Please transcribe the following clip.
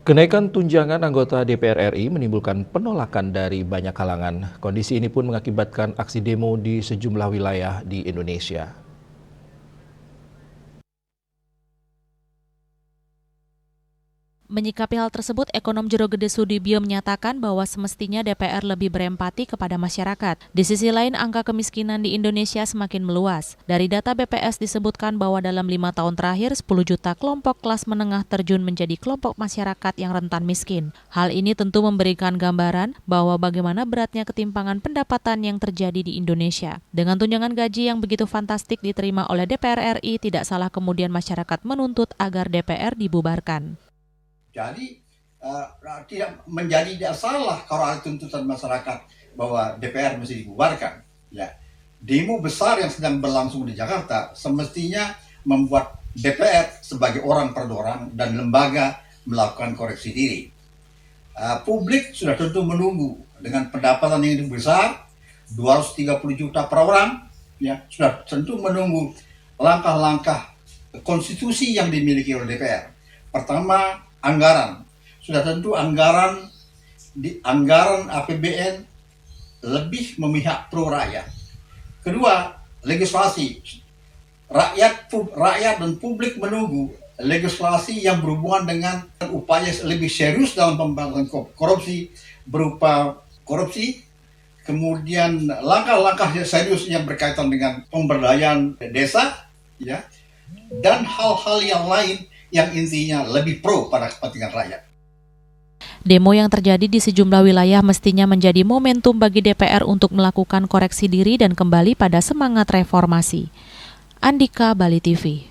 Kenaikan tunjangan anggota DPR RI menimbulkan penolakan dari banyak kalangan. Kondisi ini pun mengakibatkan aksi demo di sejumlah wilayah di Indonesia. Menyikapi hal tersebut, Ekonom Jero Gede Sudibyo menyatakan bahwa semestinya DPR lebih berempati kepada masyarakat. Di sisi lain, angka kemiskinan di Indonesia semakin meluas. Dari data BPS disebutkan bahwa dalam 5 tahun terakhir, 10 juta kelompok kelas menengah terjun menjadi kelompok masyarakat yang rentan miskin. Hal ini tentu memberikan gambaran bahwa bagaimana beratnya ketimpangan pendapatan yang terjadi di Indonesia. Dengan tunjangan gaji yang begitu fantastik diterima oleh DPR RI, tidak salah kemudian masyarakat menuntut agar DPR dibubarkan. Jadi tidak salah kalau ada tuntutan masyarakat bahwa DPR mesti dibubarkan. Ya, demo besar yang sedang berlangsung di Jakarta semestinya membuat DPR sebagai orang per orang dan lembaga melakukan koreksi diri. Publik sudah tentu menunggu dengan pendapatan yang besar, 230 juta per orang, ya sudah tentu menunggu langkah-langkah konstitusi yang dimiliki oleh DPR. Pertama, anggaran. Sudah tentu anggaran APBN lebih memihak pro rakyat. Kedua, legislasi. Rakyat dan publik menunggu legislasi yang berhubungan dengan upaya lebih serius dalam pemberantasan korupsi berupa korupsi, kemudian langkah-langkah serius yang berkaitan dengan pemberdayaan desa, ya, dan hal-hal yang lain yang intinya lebih pro pada kepentingan rakyat. Demo yang terjadi di sejumlah wilayah mestinya menjadi momentum bagi DPR untuk melakukan koreksi diri dan kembali pada semangat reformasi. Andika, Bali TV.